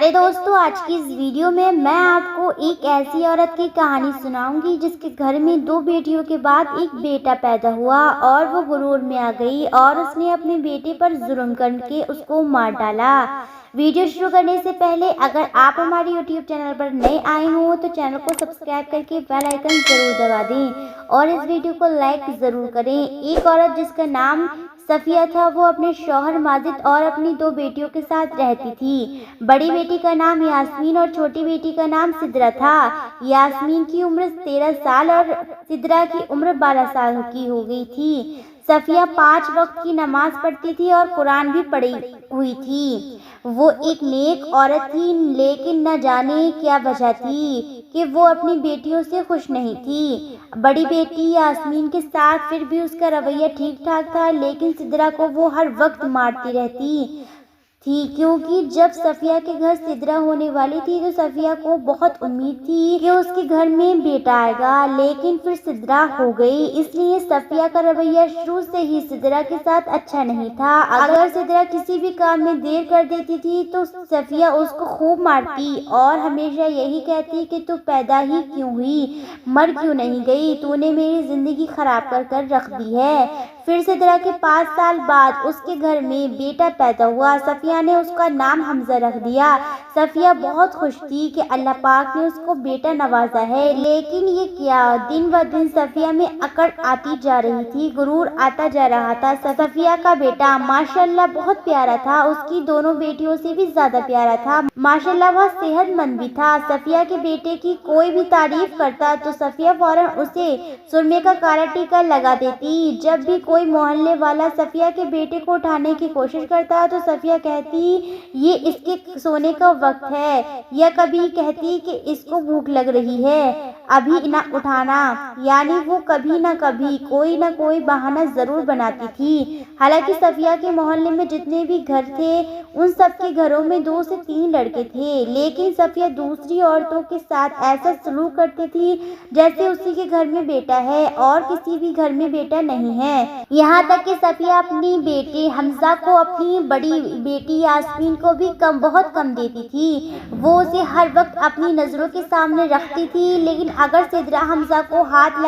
अरे दोस्तों, आज की इस वीडियो में मैं आपको एक ऐसी औरत की कहानी सुनाऊंगी जिसके घर में 2 बेटियों के बाद एक बेटा पैदा हुआ और वो गुरूर में आ गई और उसने अपने बेटे पर जुल्म करके उसको मार डाला। वीडियो शुरू करने से पहले अगर आप हमारे YouTube चैनल पर नए आए हो तो चैनल को सब्सक्राइब करके बेल आइकन जरूर दबा दें और इस वीडियो को लाइक जरूर करें। एक औरत जिसका नाम सफिया था, वो अपने शौहर माजिद और अपनी 2 बेटियों के साथ रहती थी। बड़ी बेटी का नाम यास्मीन और छोटी बेटी का नाम सिद्रा था। यास्मीन की उम्र 13 साल और सिद्रा की उम्र 12 साल की हो गई थी। सफिया 5 वक्त की नमाज पढ़ती थी और कुरान भी पढ़ी हुई थी। वो एक नेक औरत थी, लेकिन न जाने क्या वजह थी कि वो अपनी बेटियों से खुश नहीं थी। बड़ी बेटी यास्मीन के साथ फिर भी उसका रवैया ठीक ठाक था, लेकिन सिद्रा को वो हर वक्त मारती रहती थी, क्योंकि जब सफिया के घर सिद्रा होने वाली थी तो सफिया को बहुत उम्मीद थी कि उसके घर में बेटा आएगा, लेकिन फिर सिद्रा हो गई। इसलिए सफिया का रवैया शुरू से ही सिद्रा के साथ अच्छा नहीं था। अगर सिद्रा किसी भी काम में देर कर देती थी तो सफिया उसको खूब मारती और हमेशा यही कहती कि तू पैदा ही क्यों हुई, मर क्यों नहीं गई, तूने मेरी जिंदगी खराब कर रख दी है। फिर सिद्रा के 5 साल बाद उसके घर में बेटा पैदा हुआ। सफिया ने उसका नाम हमजा रख दिया। सफिया बहुत खुश थी कि अल्लाह पाक ने उसको बेटा नवाजा है, लेकिन ये क्या, दिन ब दिन सफिया में अकड़ आती जा रही थी, गुरूर आता जा रहा था। सफिया का बेटा माशाल्लाह बहुत प्यारा था, उसकी दोनों बेटियों से भी ज्यादा प्यारा था। माशाल्लाह वह सेहतमंद भी था। सफिया के बेटे की कोई भी तारीफ करता तो सफिया फौरन उसे सुरमे का काला टीका लगा देती। जब भी कोई मोहल्ले वाला सफिया के बेटे को उठाने की कोशिश करता तो सफिया कहती ये इसके सोने का वक्त है, या कभी कहती कि इसको भूख लग रही है, अभी ना उठाना। यानी वो कभी ना कभी कोई ना कोई बहाना जरूर बनाती थी। हालांकि सफिया के मोहल्ले में जितने भी घर थे उन सब के घरों में 2 से 3 लड़के थे, लेकिन सफिया दूसरी औरतों के साथ ऐसा सलूक करती थी जैसे उसी के घर में बेटा है और किसी भी घर में बेटा नहीं है। यहाँ तक कि सफिया अपनी बेटे हमजा को अपनी बड़ी बेटी यास्मीन को भी बहुत कम देती थी। वो उसे हर वक्त अपनी नजरों के सामने रखती थी, लेकिन अगर सिद्रा हमजा को हाथ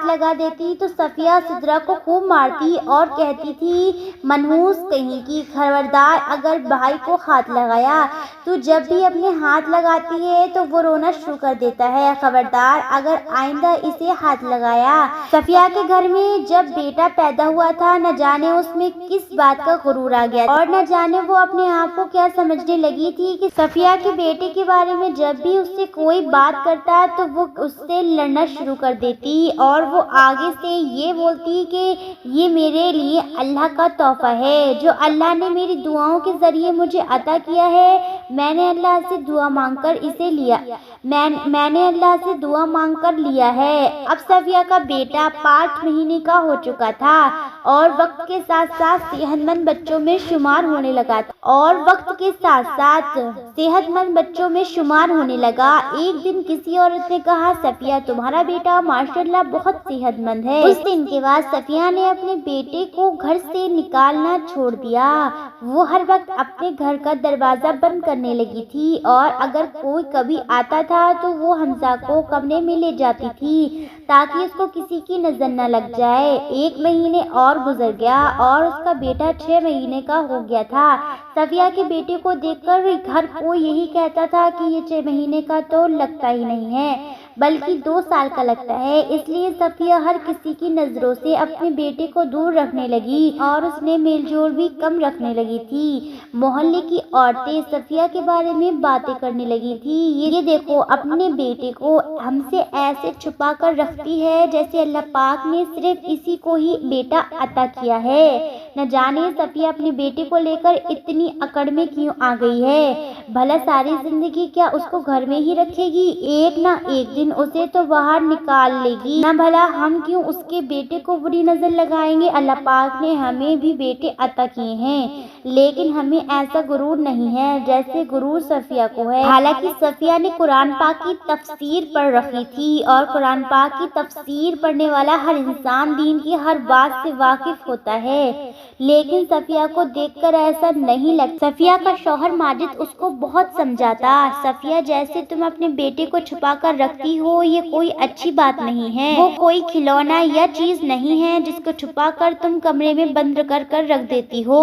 लगा देती तो सफिया सिद्रा को खूब मारती और कहती थी मनहूस कहीं की, खबरदार अगर भाई को हाथ लगाया तो जब भी अपने हाथ लगाती है तो वो रोना शुरू कर देता है, खबरदार अगर आइंदा इसे हाथ लगाया। सफिया के घर में जब बेटा पैदा हुआ था, न जाने उसमें किस बात का गुरूर आ गया और न जाने वो अपने आप को क्या समझने लगी थी कि सफिया के बेटे के बारे में जब भी उससे कोई बात करता तो वो उससे लड़ना शुरू कर देती और वो आगे से ये बोलती कि ये मेरे लिए अल्लाह का तोहफा है जो अल्लाह ने मेरी दुआओं के जरिए मुझे अता किया है। मैंने अल्लाह से दुआ मांगकर इसे लिया मैंने अल्लाह से दुआ मांगकर लिया है। अब सफिया का बेटा 5 महीने का हो चुका था और वक्त के साथ साथ सेहतमंद बच्चों में शुमार होने लगा। एक दिन किसी औरत ने कहा सफिया तुम्हारा बेटा माशाल्लाह बहुत सेहतमंद है। उस दिन के बाद सफिया ने अपने बेटे को घर से निकालना छोड़ दिया। वो हर वक्त अपने घर का दरवाजा बंद करने लगी थी और अगर कोई कभी आता था तो वो हमजा को कमरे में ले जाती थी ताकि उसको किसी की नजर न लग जाए। 1 महीने और गुजर गया और उसका बेटा 6 महीने का हो गया था। सफिया के बेटे को देखकर हर कोई यही कहता था कि ये 6 महीने का तो लगता ही नहीं है बल्कि 2 साल का लगता है। इसलिए सफिया हर किसी की नजरों से अपने बेटे को दूर रखने लगी और उसने मेलजोल भी कम रखने लगी थी। मोहल्ले की औरतें सफिया के बारे में बातें करने लगी थी, ये देखो अपने बेटे को हमसे ऐसे छुपा कर रखती है जैसे अल्लाह पाक ने सिर्फ इसी को ही बेटा अता किया है। न जाने सफिया अपने बेटे को लेकर इतनी अकड़ में क्यों आ गई है। भला सारी जिंदगी क्या उसको घर में ही रखेगी? एक ना एक दिन उसे तो बाहर निकाल लेगी ना। भला हम क्यों उसके बेटे को बुरी नजर लगाएंगे? अल्लाह पाक ने हमें भी बेटे अता किए हैं, लेकिन हमें ऐसा गुरूर नहीं है जैसे गुरूर सफिया को है। हालांकि सफिया ने कुरान पाक की तफसीर पढ़ रखी थी, और कुरान पाक की तफसीर पढ़ने वाला हर इंसान दीन की हर बात से वाकिफ होता है, लेकिन सफिया को देखकर ऐसा नहीं लगता। सफिया का शौहर माजिद उसको बहुत समझाता, सफिया जैसे तुम अपने बेटे को छुपा कर रखती हो ये कोई अच्छी बात नहीं है। वो कोई खिलौना या चीज नहीं है जिसको छुपा कर तुम कमरे में बंद कर कर रख देती हो,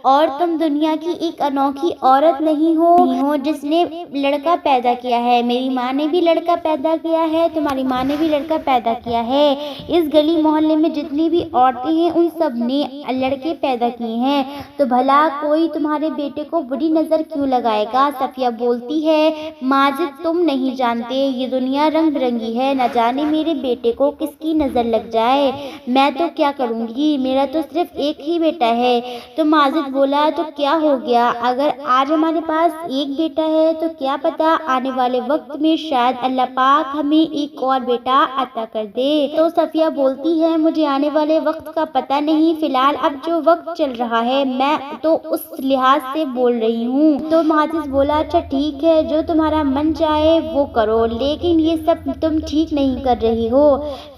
और तुम दुनिया की एक अनोखी औरत नहीं हो जिसने लड़का पैदा किया है। मेरी माँ ने भी लड़का पैदा किया है, तुम्हारी माँ ने भी लड़का पैदा किया है। इस गली मोहल्ले में जितनी भी औरतें हैं उन सब ने लड़के पैदा किए हैं, तो भला कोई तुम्हारे बेटे को बुरी नजर क्यों लगाएगा? सफिया बोलती है, माजिद तुम नहीं जानते ये दुनिया रंग बिरंगी है, न जाने मेरे बेटे को किसकी नजर लग जाए। मैं तो क्या करूँगी, मेरा तो सिर्फ एक ही बेटा है। तो माजिद बोला, तो क्या हो गया, अगर आज हमारे पास एक बेटा है तो क्या पता आने वाले वक्त में शायद अल्लाह पाक हमें एक और बेटा अता कर दे। तो सफिया बोलती है, मुझे आने वाले वक्त का पता नहीं, फिलहाल अब जो वक्त चल रहा है मैं तो उस लिहाज से बोल रही हूँ। तो माजिद बोला, अच्छा ठीक है, जो तुम्हारा मन चाहे वो करो, लेकिन ये सब तुम ठीक नहीं कर रही हो।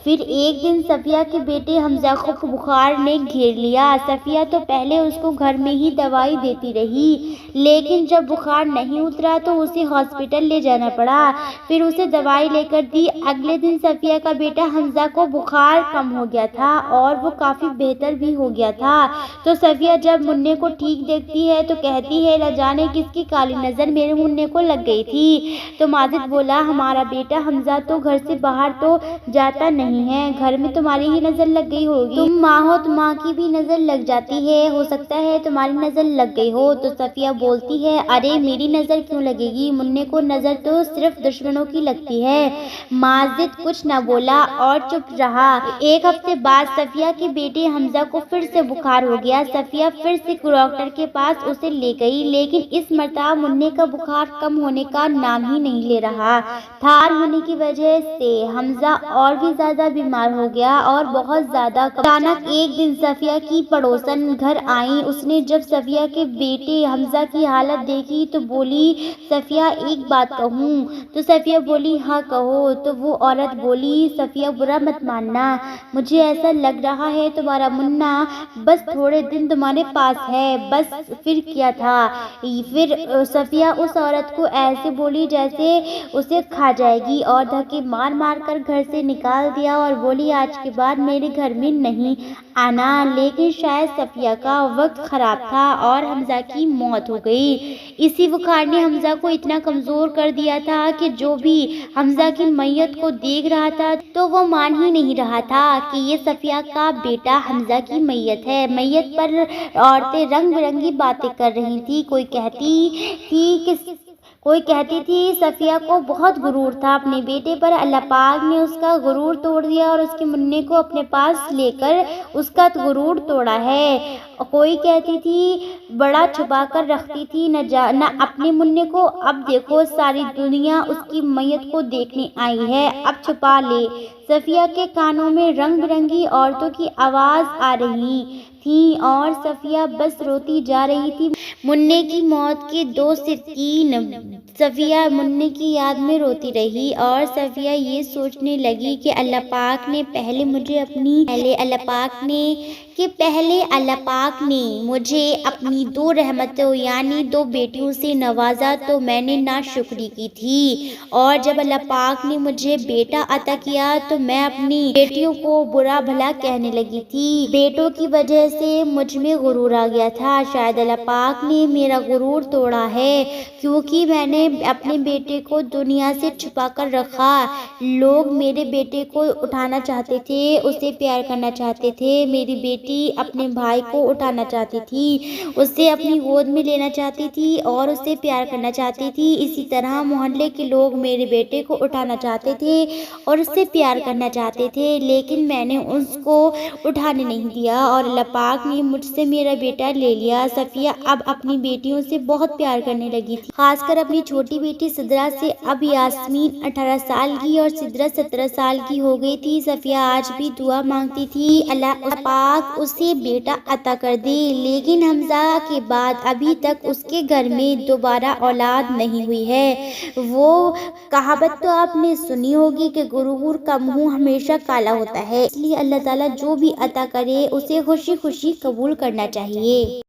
फिर एक दिन सफिया के बेटे हमजा को बुखार ने घेर लिया। सफिया तो पहले उसको घर में ही दवाई देती रही, लेकिन जब बुखार नहीं उतरा तो उसे हॉस्पिटल ले जाना पड़ा। फिर उसे दवाई लेकर दी। अगले दिन सफिया का बेटा हमजा को बुखार कम हो गया था और वो काफ़ी बेहतर भी हो गया था। तो सफिया जब मुन्ने को ठीक देखती है तो कहती है, न जाने किसकी काली नज़र मेरे मुन्ने को लग गई थी। तो माजिद बोला, हमारा बेटा हमजा तो घर से बाहर तो जाता नहीं है, घर में तुम्हारी ही नज़र लग गई होगी। तुम माँ हो तो माँ की भी नज़र लग जाती है, हो सकता है तुम्हारी नज़र लग गई हो। तो सफिया बोलती है, अरे मेरी नज़र क्यों लगेगी, मुन्ने को नज़र तो सिर्फ दुश्मनों की लगती है। माजिद कुछ न बोला और चुप रहा। एक हफ्ते बाद सफिया के बेटे हमजा को फिर से बुखार हो गया। सफिया फिर से डॉक्टर के पास उसे ले गई, लेकिन इस मर्तबा मुन्ने का बुखार कम होने का नाम ही नहीं ले रहा था। होने की वजह से हमजा और भी ज्यादा बीमार हो गया और बहुत ज्यादा। अचानक एक दिन सफिया की पड़ोसन घर आई। उसने जब सफिया के बेटे हमजा की हालत देखी तो बोली, सफिया एक बात कहूँ? तो सफिया बोली, हाँ कहो। तो वो औरत बोली, सफिया बुरा मत मानना, मुझे ऐसा लग रहा है तुम्हारा मुन्ना बस थोड़े दिन तुम्हारे पास है, बस फिर क्या था। फिर सफिया उस औरत को ऐसे बोली जैसे उसे खा जाएगी और धक्के मार मार कर घर से निकाल दिया और बोली, आज के बाद मेरे घर में नहीं आना। लेकिन शायद सफिया का वक्त खराब था और हमजा की मौत हो गई। इसी बुखार ने हमजा को इतना कमजोर कर दिया था कि जो भी हमजा की मैयत को देख रहा था तो वो मान ही नहीं रहा था कि ये सफिया का बेटा हमजा की मैयत है। मैयत पर औरतें रंग बिरंगी बातें कर रही थी। कोई कहती थी सफिया को बहुत गुरूर था अपने बेटे पर, अल्लाह पाक ने उसका गुरूर तोड़ दिया और उसके मुन्ने को अपने पास लेकर उसका गुरूर तोड़ा है। कोई कहती थी बड़ा छुपा कर रखती थी न अपने मुन्ने को, अब देखो सारी दुनिया उसकी मैयत को देखने आई है, अब छुपा ले। सफिया के कानों में रंग बिरंगी औरतों की आवाज़ आ रही थी और सफिया बस रोती जा रही थी। मुन्ने की मौत के 2 से 3 सफिया मुन्ने की याद में रोती रही और सफिया ये सोचने लगी कि अल्लाह पाक ने मुझे अपनी 2 रहमतों यानी 2 बेटियों से नवाजा तो मैंने नाशुक्री की थी, और जब अल्लाह पाक ने मुझे बेटा अता किया तो मैं अपनी बेटियों को बुरा भला कहने लगी थी। बेटों की वजह से मुझ में गुरूर आ गया था। शायद अल्लाह पाक ने मेरा गुरूर तोड़ा है, क्योंकि मैंने अपने बेटे को दुनिया से छुपा कर रखा। लोग मेरे बेटे को उठाना चाहते थे, उसे प्यार करना चाहते थे। मेरी बेटी बेटी अपने भाई को उठाना चाहती थी, उसे अपनी गोद में लेना चाहती थी और उससे प्यार करना चाहती थी। इसी तरह मोहल्ले के लोग मेरे बेटे को उठाना चाहते थे और उससे प्यार करना चाहते थे, लेकिन मैंने उसको उठाने नहीं दिया और अल्लाह पाक ने मुझसे मेरा बेटा ले लिया। सफिया अब अपनी बेटियों से बहुत प्यार करने लगी थी, खासकर अपनी छोटी बेटी सिद्रा से। अब यास्मीन 18 साल की और सिद्रा 17 साल की हो गई थी। सफिया आज भी दुआ मांगती थी, अल्लाह पाक उसे बेटा अता कर दे, लेकिन हमजा के बाद अभी तक उसके घर में दोबारा औलाद नहीं हुई है। वो कहावत तो आपने सुनी होगी कि गुरूर का मुंह हमेशा काला होता है, इसलिए अल्लाह ताला जो भी अता करे उसे खुशी खुशी कबूल करना चाहिए।